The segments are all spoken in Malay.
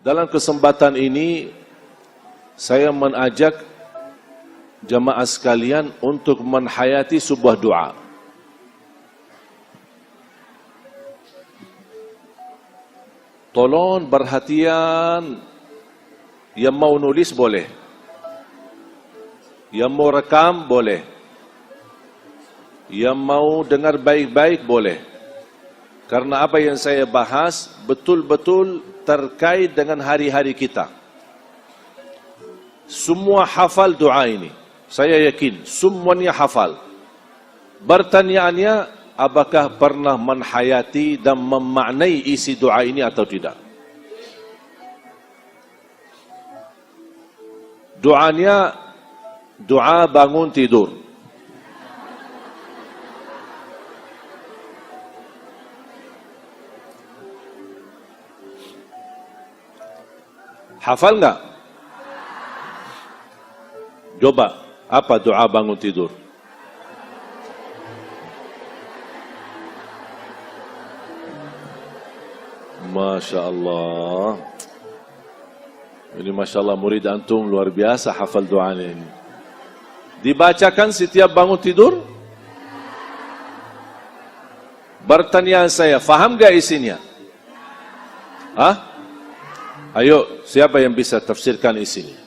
Dalam kesempatan ini, saya mengajak jamaah sekalian untuk menghayati sebuah doa. Tolong perhatian, yang mau nulis boleh, yang mau rekam boleh, yang mau dengar baik-baik boleh. Karena apa yang saya bahas betul-betul terkait dengan hari-hari kita. Semua hafal doa ini. Saya yakin semuanya hafal. Pertanyaannya, apakah pernah menhayati dan memaknai isi doa ini atau tidak? Doanya doa bangun tidur. Hafal enggak? Coba, apa doa bangun tidur? Masya Allah. Ini Masya Allah, murid antum luar biasa hafal doanya ini. Dibacakan setiap bangun tidur? Pertanyaan saya, faham gak isinya? Hah? Ayo, siapa yang bisa tafsirkan isinya?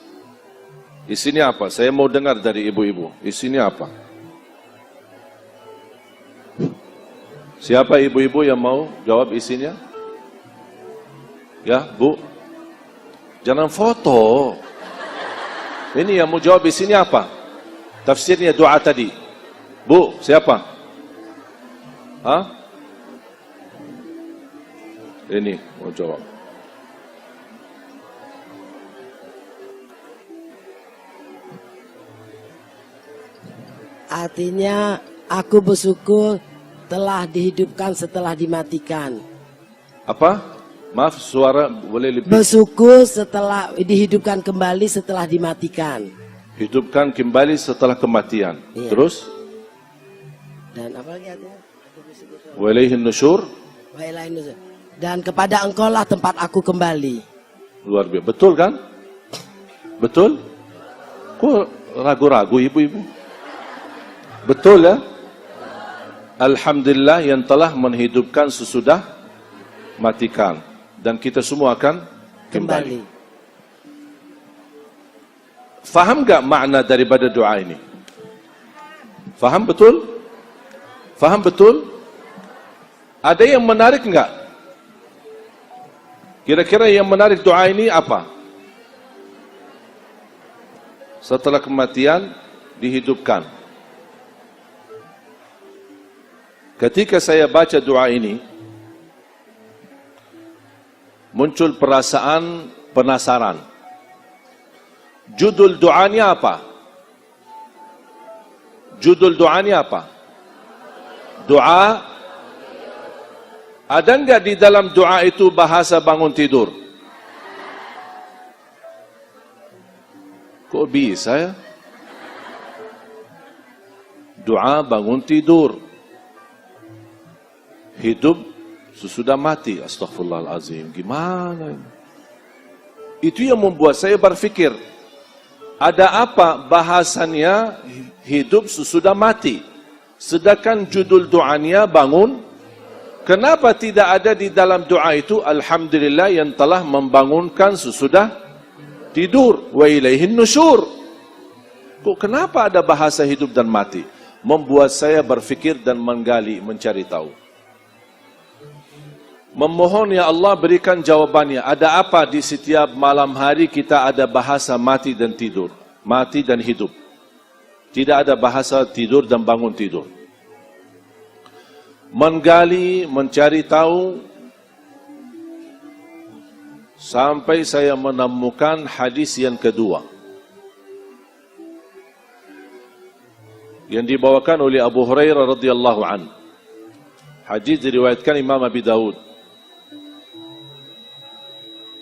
Isinya apa? Saya mau dengar dari ibu-ibu. Isinya apa? Siapa ibu-ibu yang mau jawab isinya? Ya, Bu. Jangan foto. Ini yang mau jawab isinya apa? Tafsirnya doa tadi. Bu, siapa? Hah? Ini mau jawab. Artinya, aku bersyukur telah dihidupkan setelah dimatikan. Apa? Maaf, suara boleh lebih. Bersyukur setelah dihidupkan kembali setelah dimatikan. Hidupkan kembali setelah kematian. Iya. Terus? Dan apa lagi artinya? Wa ilaihin nusyur. Wa ilaihin nusyur. Dan kepada engkau lah tempat aku kembali. Luar biasa. Betul kan? Betul? Kok ragu-ragu ibu-ibu? Betul ya? Alhamdulillah yang telah menghidupkan sesudah matikan. Dan kita semua akan kembali. Faham gak makna daripada doa ini? Faham betul? Faham betul? Ada yang menarik enggak? Kira-kira yang menarik doa ini apa? Setelah kematian dihidupkan. Ketika saya baca doa ini, muncul perasaan penasaran. Judul doanya apa? Judul doanya apa? Doa. Ada enggak di dalam doa itu bahasa bangun tidur? Kok bisa ya? Doa bangun tidur. Hidup sesudah mati. Astaghfirullahaladzim. Gimana ini? Itu yang membuat saya berpikir, ada apa bahasannya hidup sesudah mati? Sedangkan judul doanya bangun. Kenapa tidak ada di dalam doa itu Alhamdulillah yang telah membangunkan sesudah tidur? Wa ilaihin nusyur. Kok kenapa ada bahasa hidup dan mati? Membuat saya berpikir dan menggali, mencari tahu. Memohon ya Allah berikan jawabannya. Ada apa di setiap malam hari kita ada bahasa mati dan tidur, mati dan hidup. Tidak ada bahasa tidur dan bangun tidur. Menggali, mencari tahu, sampai saya menemukan hadis yang kedua yang dibawakan oleh Abu Hurairah radhiyallahu anhu. Hadis diriwayatkan Imam Abi Daud.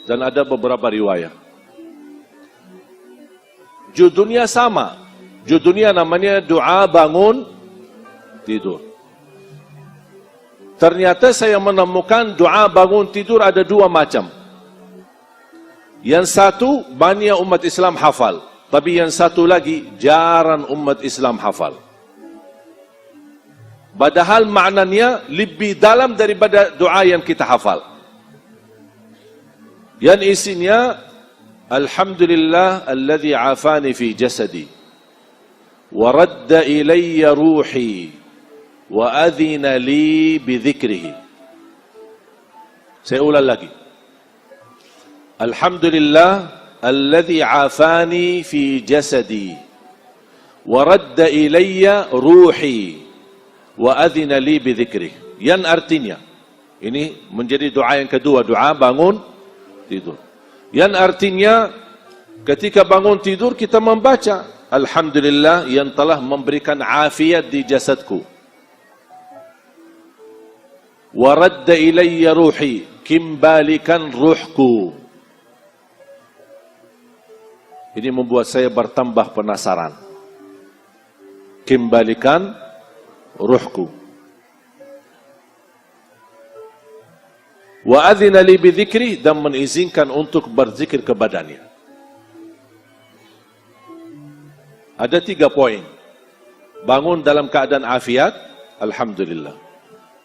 Dan ada beberapa riwayat. Judulnya sama. Judulnya namanya doa bangun tidur. Ternyata saya menemukan doa bangun tidur ada dua macam. Yang satu banyak umat Islam hafal, tapi yang satu lagi jarang umat Islam hafal. Padahal maknanya lebih dalam daripada doa yang kita hafal. Yang isinya, Alhamdulillah alladhi afani fi jasadi wa radda ilayya ruhi wa adhina li bidhikrihi. Saya ulang lagi. Alhamdulillah alladhi afani fi jasadi wa radda ilayya ruhi wa adhina li bidhikrihi. Yang artinya, ini menjadi doa yang kedua, doa bangun tidur. Yang artinya, ketika bangun tidur kita membaca Alhamdulillah yang telah memberikan afiat di jasadku. Wa radda ilayya ruhi, kembalikan ruhku. Ini membuat saya bertambah penasaran. Kembalikan ruhku. Wa adzina li bidzikri, dan mengizinkan untuk berzikir kepadanya. Ada 3 poin. Bangun dalam keadaan afiat, alhamdulillah.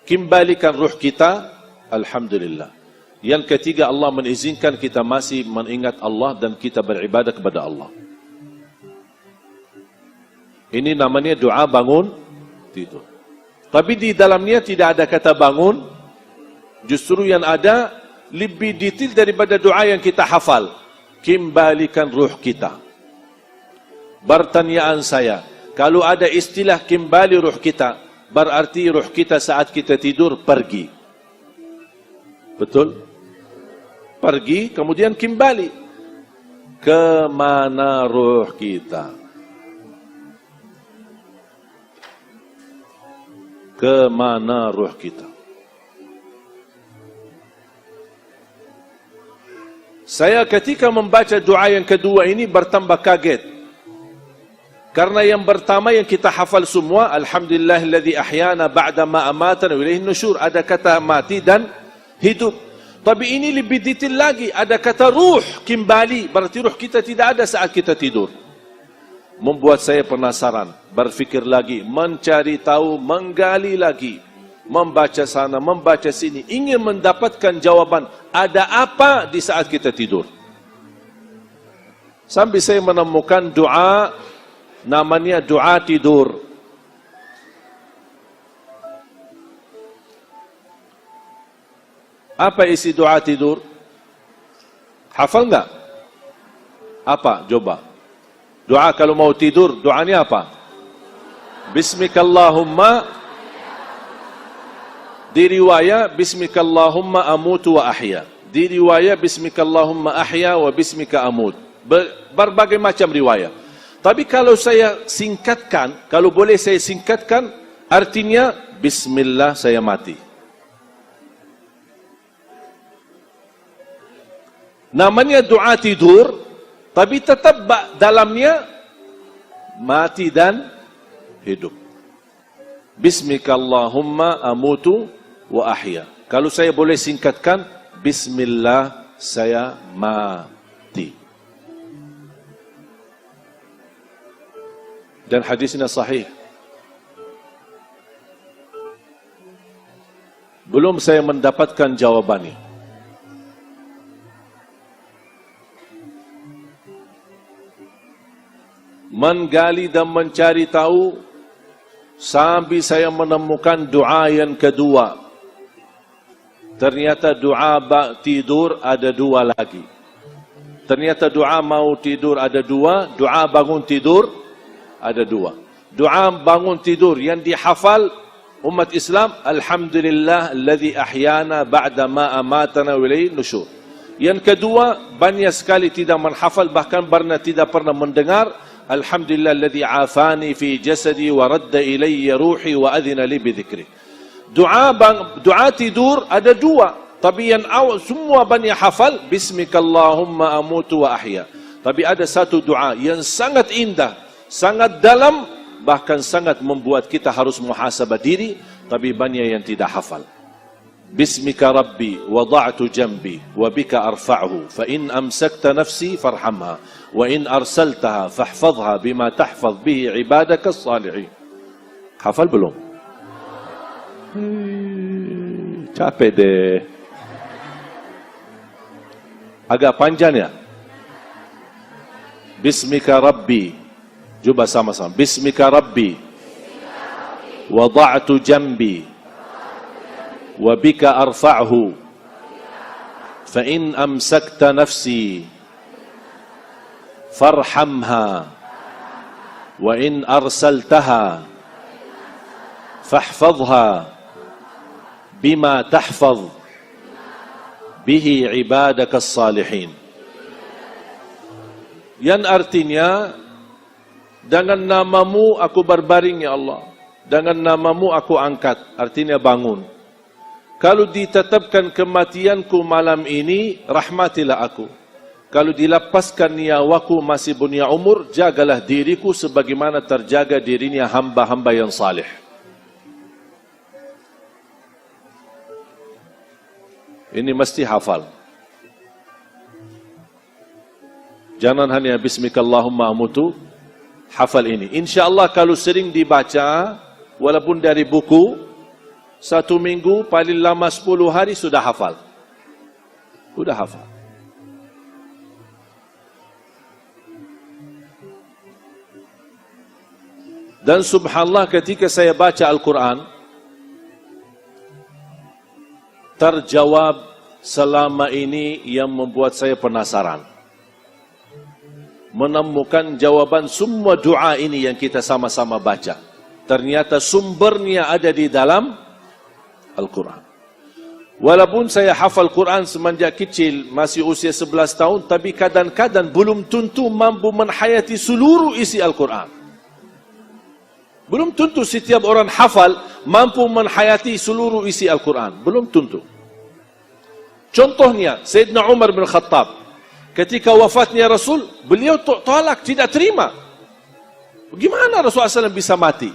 Kembalikan ruh kita, alhamdulillah. Yang ketiga, Allah mengizinkan kita masih mengingat Allah dan kita beribadah kepada Allah. Ini namanya doa bangun tidur. Tapi di dalamnya tidak ada kata bangun. Justru yang ada lebih detail daripada doa yang kita hafal. Kembalikan ruh kita. Pertanyaan saya, kalau ada istilah kembali ruh kita, berarti ruh kita saat kita tidur pergi. Betul? Pergi, kemudian kembali. Kemana ruh kita? Kemana ruh kita? Saya ketika membaca doa yang kedua ini bertambah kaget. Karena yang pertama yang kita hafal semua, Alhamdulillahilladzi ahyana ba'da ma amatana wa ilaihin nusyur, ada kata mati dan hidup. Tapi ini lebih detail lagi, ada kata ruh, kembali, berarti ruh kita tidak ada saat kita tidur. Membuat saya penasaran, berfikir lagi, mencari tahu, menggali lagi, membaca sana, membaca sini, ingin mendapatkan jawaban, ada apa di saat kita tidur. Sampai saya menemukan doa, namanya doa tidur. Apa isi doa tidur? Hafal enggak? Apa? Coba. Doa kalau mau tidur, doanya apa? Bismikallahumma. Di riwayat Bismikallahumma amutu wa ahya. Di riwayat Bismikallahumma ahya wa bismika amut. Berbagai macam riwayat. Tapi kalau saya singkatkan, kalau boleh saya singkatkan, artinya Bismillah saya mati. Namanya doa tidur, tapi tetap dalamnya mati dan hidup. Bismikallahumma amutu wa ahya. Kalau saya boleh singkatkan, Bismillah saya mati. Dan hadisnya sahih. Belum saya mendapatkan jawabannya. Menggali dan mencari tahu sampai saya menemukan doa yang kedua. Ternyata doa tidur ada 2 lagi. Ternyata doa mau tidur ada 2, doa bangun tidur ada 2. Doa bangun tidur yang dihafal umat Islam, Alhamdulillah alladzi ahyana ba'da ma amatana wa ilaihin nusyur. Yang kedua, banyak sekali tidak menghafal, bahkan tidak pernah mendengar, Alhamdulillah alladzi afani fi jasadi wa radda ilayya ruhi wa adhina li bidzikri. Doa tidur ada 2, tapi yang awal semua banyak hafal, Bismikallahumma amutu wa ahya. Tapi ada satu doa yang sangat indah, sangat dalam, bahkan sangat membuat kita harus muhasabah diri, tapi banyak yang tidak hafal. Bismika Rabbi wada'tu jambi wa bika arfa'hu fa in amsakta nafsi farhamha wa in arsaltaha fahfadhha bima tahfadh bihi ibadaka as-salihin. Hafal belum? Capek deh. Agak panjang ya. Bismika Rabbi. Coba sama-sama. Bismika Rabbi wada'tu jambi وبك أرفعه فإن أمسكت نفسي فارحمها وإن أرسلتها فاحفظها بما تحفظ به عبادك الصالحين. Yang artinya, dengan namamu aku berbaring ya Allah, dengan namamu aku angkat, artinya bangun. Kalau ditetapkan kematianku malam ini, rahmatilah aku. Kalau dilepaskan nyawaku masih punya umur, jagalah diriku sebagaimana terjaga dirinya hamba-hamba yang salih. Ini mesti hafal. Jangan hanya bismikallahumma amutu, hafal ini. InsyaAllah kalau sering dibaca, walaupun dari buku, 1 minggu, paling lama 10 hari sudah hafal. Sudah hafal. Dan subhanallah ketika saya baca Al-Quran, terjawab selama ini yang membuat saya penasaran. Menemukan jawaban semua doa ini yang kita sama-sama baca. Ternyata sumbernya ada di dalam Al-Quran. Walaupun saya hafal Quran semenjak kecil, masih usia 11 tahun, tapi kadang-kadang belum tentu mampu menghayati seluruh isi Al-Quran. Belum tentu setiap orang hafal mampu menghayati seluruh isi Al-Quran. Belum tentu. Contohnya, Sayyidina Umar bin Khattab. Ketika wafatnya Rasul, beliau tolak, tidak terima. Bagaimana Rasulullah SAW bisa mati?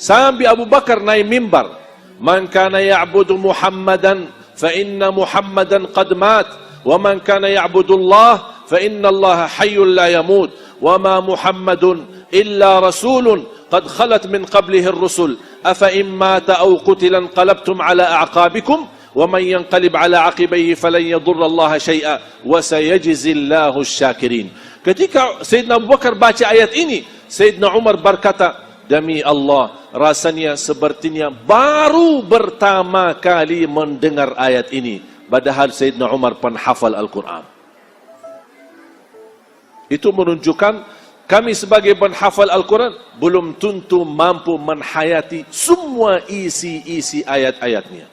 Sampai Abu Bakar naik mimbar. Man kana ya'budu Muhammadan fa inna Muhammadan qad mat wa man kana ya'budu Allah fa inna Allah hayyul la yamut wa ma Muhammadun illa rasulun qad khalat min qablihi ar-rusul afa in mata aw qutila qalabtum ala a'qabikum wa man yanqalib ala aqibayhi falan yadurra Allah shay'a wa sayajzi Allahu asy-syakirin. Ketika Sayyidina Abu Bakar baca ayat ini, Sayyidina Umar berkata, demi Allah, rasanya sepertinya baru pertama kali mendengar ayat ini. Padahal Sayyidina Umar penhafal Al-Quran. Itu menunjukkan kami sebagai penhafal Al-Quran belum tentu mampu menghayati semua isi-isi ayat-ayatnya.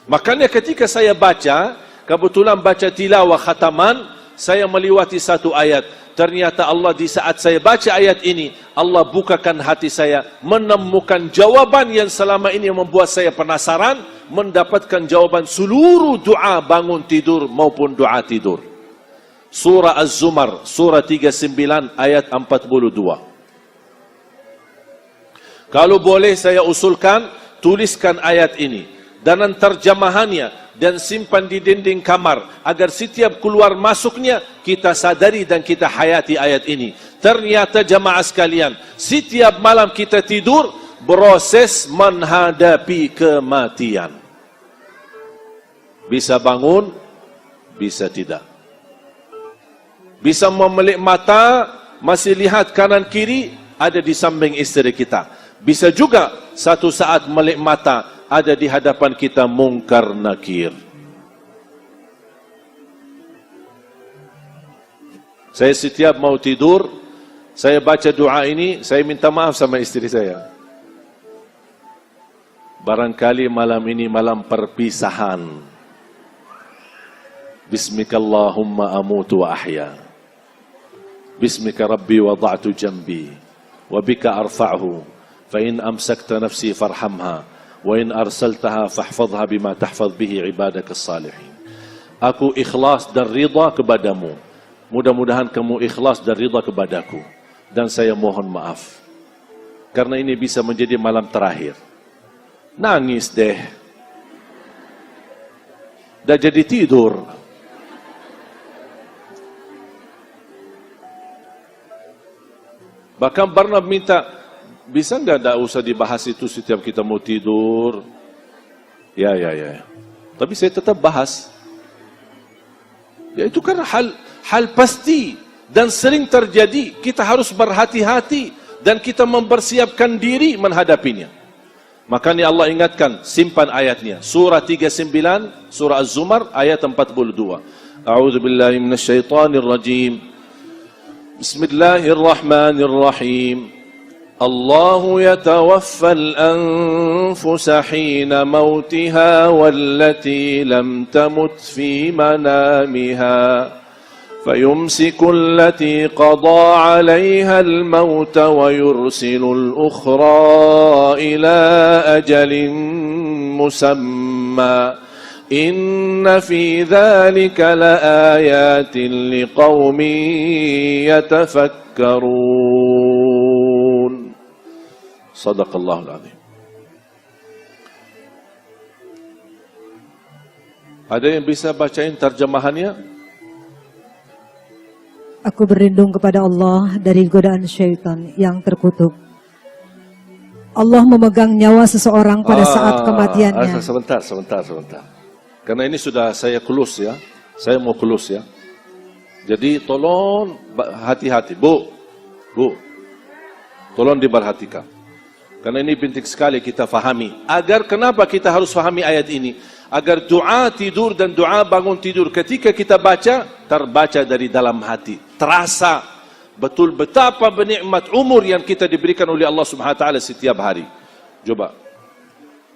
Makanya ketika saya baca, kebetulan baca tilawah khataman, saya melewati satu ayat. Ternyata Allah di saat saya baca ayat ini, Allah bukakan hati saya, menemukan jawaban yang selama ini membuat saya penasaran, mendapatkan jawaban seluruh doa bangun tidur maupun doa tidur. Surah Az-Zumar, surah 39 ayat 42. Kalau boleh saya usulkan, tuliskan ayat ini dan terjemahannya dan simpan di dinding kamar agar setiap keluar masuknya kita sadari dan kita hayati ayat ini. Ternyata jamaah sekalian, setiap malam kita tidur proses menghadapi kematian. Bisa bangun, bisa tidak. Bisa memelik mata, masih lihat kanan kiri, ada di samping istri kita. Bisa juga satu saat melik mata, ada di hadapan kita mungkar nakir. Saya setiap mau tidur, saya baca doa ini, saya minta maaf sama istri saya. Barangkali malam ini malam perpisahan. Bismikallahumma amutu wa ahya. Bismika Rabbi wada'tu jambi wa bika arfa'hu fa in amsakta nafsi farhamha wa in arsaltaha fahfadhha bima tahfadh bihi ibadaka as-salihin. Aku ikhlas dan ridha kepadamu. Mudah-mudahan kamu ikhlas dan ridha kepadaku. Dan saya mohon maaf karena ini bisa menjadi malam terakhir. Nangis deh. dah jadi tidur. Bahkan Barnab minta, bisa enggak tak usah dibahas itu setiap kita mau tidur? Ya. Tapi saya tetap bahas. Ya itu kan hal pasti dan sering terjadi. Kita harus berhati-hati dan kita mempersiapkan diri menghadapinya. Makanya Allah ingatkan, simpan ayatnya. Surah 39, surah Az-Zumar ayat 42. A'udzubillahi minasyaitonirrajim. Bismillahirrahmanirrahim. الله يتوفى الأنفس حين موتها والتي لم تمت في منامها فيمسك التي قضى عليها الموت ويرسل الأخرى إلى أجل مسمى إن في ذلك لآيات لقوم يتفكرون. Sadaqallahul Azim. Ada yang bisa bacain terjemahannya? Aku berlindung kepada Allah dari godaan syaitan yang terkutuk. Allah memegang nyawa seseorang pada saat kematiannya. Sebentar. Karena ini sudah saya close ya. Saya mau close ya. Jadi tolong hati-hati. Bu. Tolong diperhatikan. Karena ini penting sekali kita fahami. Agar kenapa kita harus fahami ayat ini? Agar doa tidur dan doa bangun tidur ketika kita baca, terbaca dari dalam hati. Terasa betul betapa bernikmat umur yang kita diberikan oleh Allah Subhanahu wa taala setiap hari. Coba.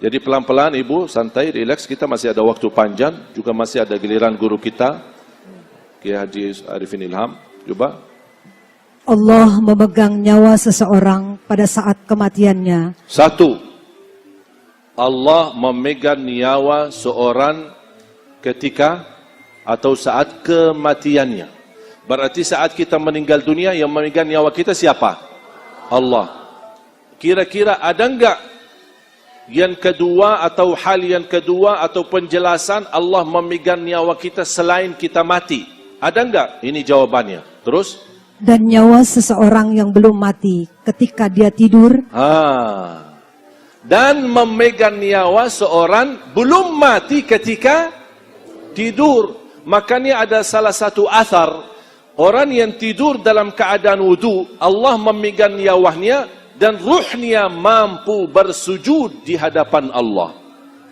Jadi pelan-pelan Ibu, santai, relax, kita masih ada waktu panjang, juga masih ada giliran guru kita, Kiai Haji Arifin Ilham. Coba. Allah memegang nyawa seseorang pada saat kematiannya. 1. Allah memegang nyawa seorang ketika atau saat kematiannya. Berarti saat kita meninggal dunia yang memegang nyawa kita siapa? Allah. Kira-kira ada enggak yang kedua atau hal yang kedua atau penjelasan Allah memegang nyawa kita selain kita mati? Ada enggak? Ini jawabannya. Terus? Dan nyawa seseorang yang belum mati ketika dia tidur. Dan memegang nyawa seorang belum mati ketika tidur. Makanya ada salah satu athar, orang yang tidur dalam keadaan wudu, Allah memegang nyawanya dan ruhnya mampu bersujud di hadapan Allah.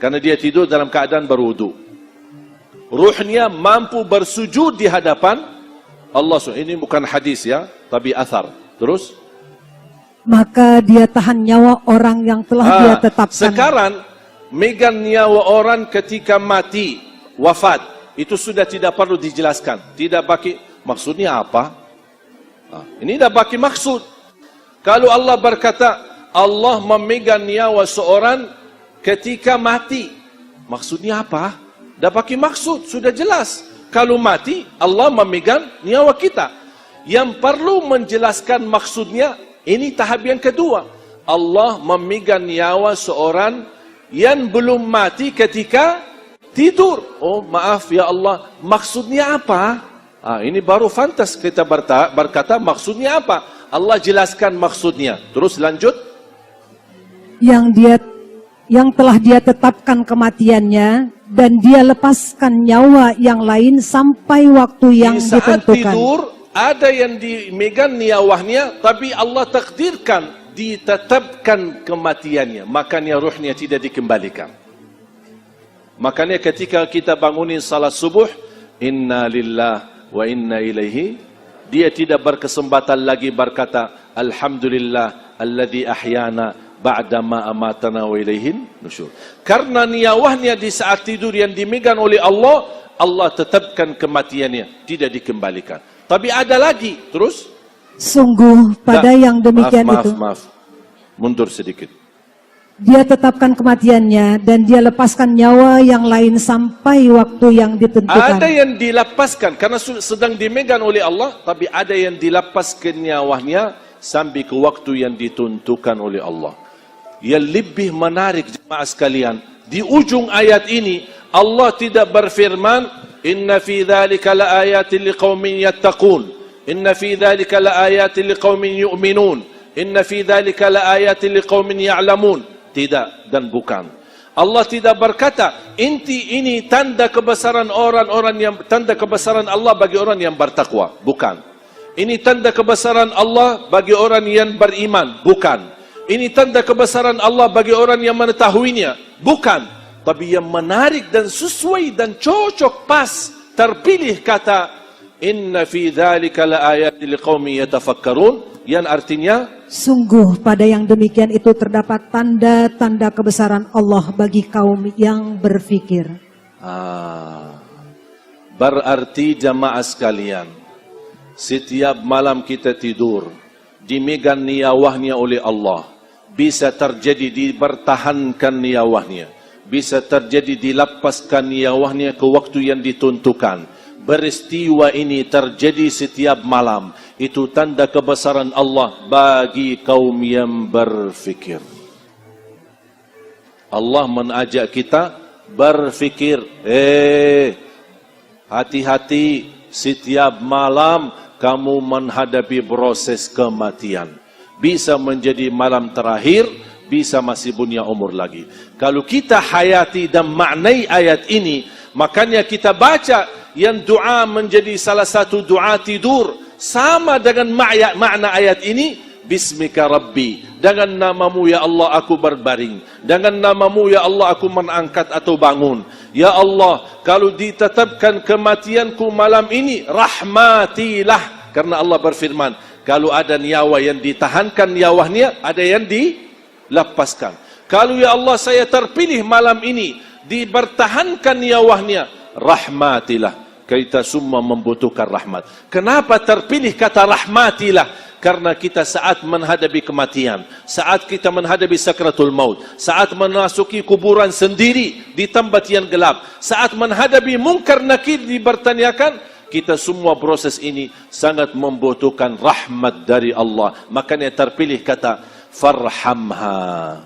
Karena dia tidur dalam keadaan berwudu. Ruhnya mampu bersujud di hadapan Allah. Ini bukan hadis ya, tapi athar. Terus? Maka dia tahan nyawa orang yang telah dia tetapkan. Sekarang, megang nyawa orang ketika mati, wafat, itu sudah tidak perlu dijelaskan. Tidak baki, maksudnya apa? Ini dah baki maksud. Kalau Allah berkata, Allah memegang nyawa seorang ketika mati, maksudnya apa? Dah baki maksud, sudah jelas. Kalau mati, Allah memegang nyawa kita. Yang perlu menjelaskan maksudnya, ini tahap yang kedua. Allah memegang nyawa seorang yang belum mati ketika tidur. Oh maaf ya Allah, maksudnya apa? Ini baru fantas kita berkata maksudnya apa? Allah jelaskan maksudnya. Terus lanjut. Yang telah dia tetapkan kematiannya dan dia lepaskan nyawa yang lain sampai waktu yang ditentukan. Di saat ditentukan. tidur ada yang dimegang nyawanya, tapi Allah takdirkan ditetapkan kematiannya, makanya ruhnya tidak dikembalikan. Makanya ketika kita bangunin salat subuh, inna lillah wa inna ilaihi, dia tidak berkesempatan lagi berkata alhamdulillah alladzi ahyana ba'dama amatana wa ilaihin nusyur. Karena nyawanya di saat tidur yang dimegang oleh Allah, Allah tetapkan kematiannya, tidak dikembalikan. Tapi ada lagi, terus? Sungguh pada yang demikian itu. Maaf. Mundur sedikit. Dia tetapkan kematiannya dan dia lepaskan nyawa yang lain sampai waktu yang ditentukan. Ada yang dilepaskan karena sedang dimegang oleh Allah, tapi ada yang dilepaskan nyawanya sampai ke waktu yang ditentukan oleh Allah. Yang lebih menarik jemaah sekalian, di ujung ayat ini Allah tidak berfirman, inna fi dzalika laayatin liqaumin yattaqun, inna fi dzalika laayatin liqaumin yu'minun, inna fi dzalika laayatin liqaumin ya'lamun. Tidak dan bukan. Allah tidak berkata, ini tanda kebesaran tanda kebesaran Allah bagi orang yang bertakwa. Bukan. Ini tanda kebesaran Allah bagi orang yang beriman. Bukan. Ini tanda kebesaran Allah bagi orang yang mengetahuinya. Bukan. Tapi yang menarik dan sesuai dan cocok pas terpilih kata inna fi dzalika laayatin liqaumin yatafakkarun, yang artinya sungguh pada yang demikian itu terdapat tanda-tanda kebesaran Allah bagi kaum yang berfikir. Berarti jamaah sekalian, setiap malam kita tidur dimegang niyawahnya oleh Allah. Bisa terjadi dipertahankan niyawahnya, bisa terjadi dilepaskan niyawahnya ke waktu yang ditentukan. Peristiwa ini terjadi setiap malam. Itu tanda kebesaran Allah bagi kaum yang berfikir. Allah mengajak kita berfikir. Hati-hati, setiap malam kamu menghadapi proses kematian. Bisa menjadi malam terakhir, bisa masih punya umur lagi. Kalau kita hayati dan maknai ayat ini, makanya kita baca yang doa menjadi salah satu doa tidur. Sama dengan makna ayat ini, Bismika Rabbi, dengan namamu ya Allah aku berbaring, dengan namamu ya Allah aku mengangkat atau bangun. Ya Allah, kalau ditetapkan kematianku malam ini, rahmatilah. Karena Allah berfirman, kalau ada nyawa yang ditahankan nyawanya, ada yang dilepaskan. Kalau ya Allah saya terpilih malam ini, dipertahankan nyawanya, rahmatilah. Kita semua membutuhkan rahmat. Kenapa terpilih kata rahmatilah? Karena kita saat menghadapi kematian, saat kita menghadapi sakratul maut, saat memasuki kuburan sendiri di tempat yang gelap, saat menghadapi mungkar nakir dipertanyakan, kita semua proses ini sangat membutuhkan rahmat dari Allah. Makanya terpilih kata farhamha.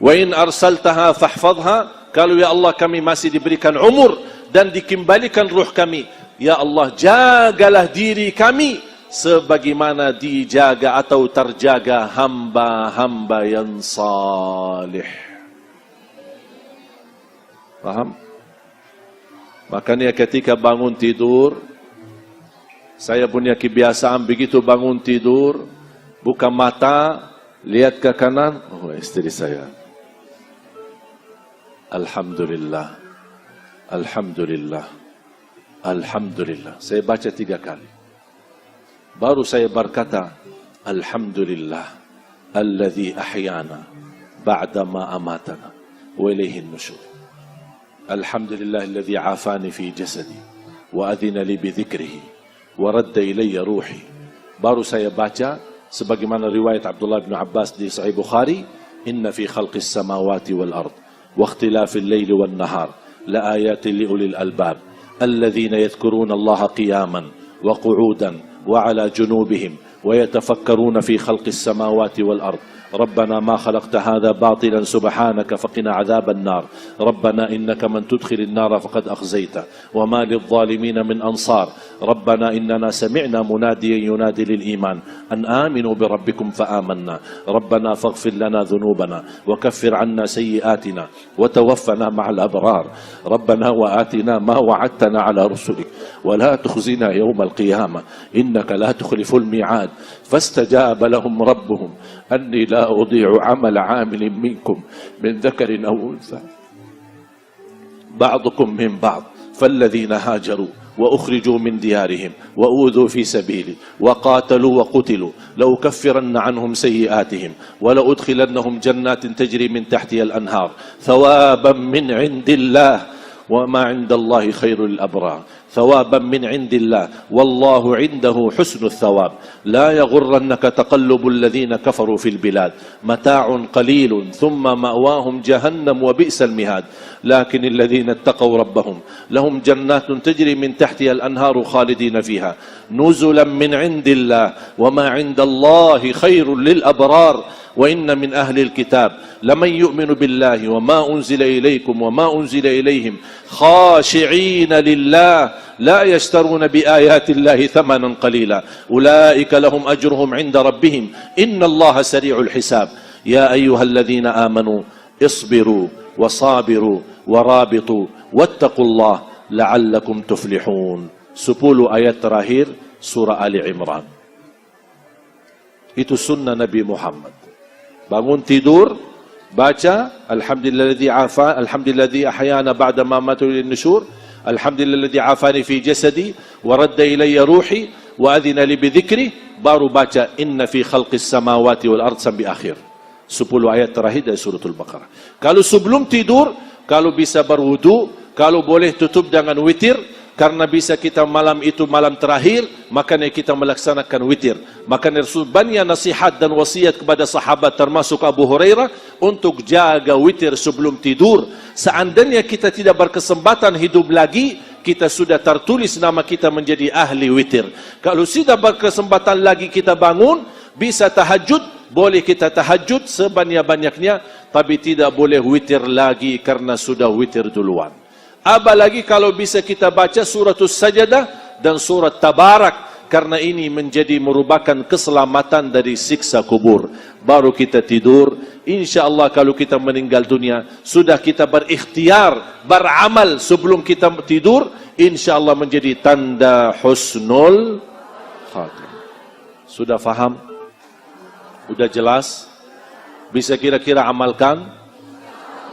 Wa in arsaltaha fahfadha. Kalau ya Allah kami masih diberikan umur dan dikembalikan ruh kami, ya Allah jagalah diri kami sebagaimana dijaga atau terjaga hamba-hamba yang salih. Paham? Makanya ketika bangun tidur, saya punya kebiasaan begitu bangun tidur, buka mata, lihat ke kanan, oh istri saya. Alhamdulillah, Alhamdulillah, Alhamdulillah. Saya baca 3 kali. Baru saya berkata, Alhamdulillah, alladhi ahyana ba'dama amatana wa ilayhin nusyur. Alhamdulillah, alladhi afani fi jasadi wa adhina li bidhikrihi wa radda ilayya ruhi. Baru saya baca, sebagaimana riwayat Abdullah bin Abbas di Sahih Bukhari, inna fi khalqis samawati wal ard واختلاف الليل والنهار لآيات لأولي الألباب الذين يذكرون الله قياما وقعودا وعلى جنوبهم ويتفكرون في خلق السماوات والأرض ربنا ما خلقت هذا باطلا سبحانك فقنا عذاب النار ربنا إنك من تدخل النار فقد أخزيته وما للظالمين من أنصار ربنا إننا سمعنا مناديا ينادي للإيمان أن آمنوا بربكم فآمنا ربنا فاغفر لنا ذنوبنا وكفر عنا سيئاتنا وتوفنا مع الأبرار ربنا وآتنا ما وعدتنا على رسلك ولا تخزنا يوم القيامة إنك لا تخلف الميعاد فاستجاب لهم ربهم أني لا أضيع عمل عامل منكم من ذكر أو أنثى بعضكم من بعض فالذين هاجروا وأخرجوا من ديارهم وأوذوا في سبيلي وقاتلوا وقتلوا لأكفرن عنهم سيئاتهم ولأدخلنهم جنات تجري من تحتها الأنهار ثوابا من عند الله وما عند الله خير للأبرار ثوابا من عند الله والله عنده حسن الثواب لا يغرنك تقلب الذين كفروا في البلاد متاع قليل ثم مأواهم جهنم وبئس المهاد لكن الذين اتقوا ربهم لهم جنات تجري من تحتها الأنهار خالدين فيها نزلا من عند الله وما عند الله خير للأبرار wa inna min ahli alkitab laman yu'minu billahi wa ma unzila ilaykum wa ma unzila ilayhim khashi'ina lillah la yashtaruna bi ayati llahi thamanan qalila ulaika lahum ajruhum 'inda rabbihim inna allaha sari'ul hisab ya ayyuhalladzina amanu isbiru wasabiru warabitu wattaqullah la'allakum tuflihun. 10 ayat terakhir surah Ali Imran. Itu sunnah Nabi Muhammad. Bangun tidur, baca alhamdulilladzi afa, alhamdulilladzi ahyana ba'da ma matu lin nusyur, alhamdulilladzi afani fi jasadi wa radda ilayya ruhi wa adhina li bi dzikri, baru baca inna fi khalqis samawati wal ard sampai akhir. 10 ayat terakhir dari suratul Baqarah. Kalau sebelum tidur, kalau bisa berwudu, kalau boleh tutup dengan witir, karena bisa kita malam itu malam terakhir, makanya kita melaksanakan witir. Makanya Rasul banyak nasihat dan wasiat kepada sahabat termasuk Abu Hurairah untuk jaga witir sebelum tidur. Seandainya kita tidak berkesempatan hidup lagi, kita sudah tertulis nama kita menjadi ahli witir. Kalau sudah berkesempatan lagi kita bangun, bisa tahajud, boleh kita tahajud sebanyak-banyaknya, tapi tidak boleh witir lagi karena sudah witir duluan. Apalagi kalau bisa kita baca suratus Sajadah dan surat Tabarak, karena ini menjadi merupakan keselamatan dari siksa kubur. Baru kita tidur, insya Allah kalau kita meninggal dunia, sudah kita berikhtiar, beramal sebelum kita tidur, insya Allah menjadi tanda husnul khatimah. Sudah faham? Sudah jelas? Bisa kira-kira amalkan?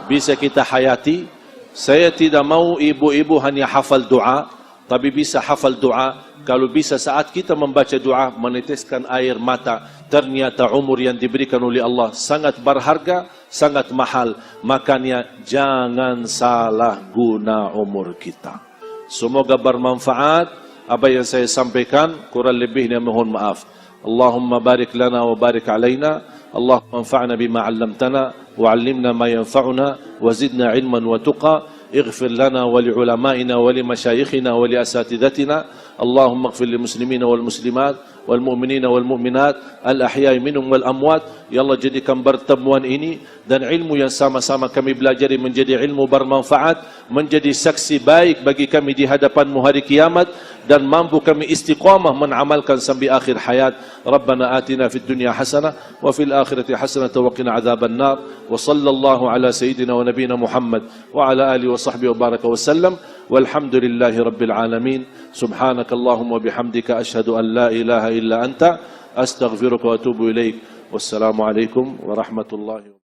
Bisa kita hayati? Saya tidak mau ibu-ibu hanya hafal doa, tapi bisa hafal doa. Kalau bisa saat kita membaca doa, meneteskan air mata. Ternyata umur yang diberikan oleh Allah sangat berharga, sangat mahal. Makanya jangan salah guna umur kita. Semoga bermanfaat apa yang saya sampaikan. Kurang lebihnya mohon maaf. Allahumma barik lana wa barik alaina. Allahumma anfa'na bima 'allamtana وعلمنا ما ينفعنا وزدنا علما وتقى اغفر لنا ولعلمائنا ولمشايخنا ولأساتذتنا اللهم اغفر للمسلمين والمسلمات والمؤمنين والمؤمنات الأحياء منهم والأموات. Ya Allah, jadikan pertemuan ini dan ilmu yang sama-sama kami belajar menjadi ilmu bermanfaat, menjadi saksi baik bagi kami di hadapan-Mu hari kiamat, dan mampu kami istiqamah menamalkan sampai akhir hayat. Rabbana atina fid dunya hasanah wa fil akhirati hasanah wa qina adzaban nar. Wa sallallahu ala sayyidina wa nabiyina Muhammad wa ala alihi wa sahbihi wa baraka wa sallam. Walhamdulillahi rabbil alamin. Subhanakallahumma bihamdika asyhadu an la ilaha illa anta astaghfiruka wa atubu ilaik. Wassalamu alaikum warahmatullahi wabarakatuh.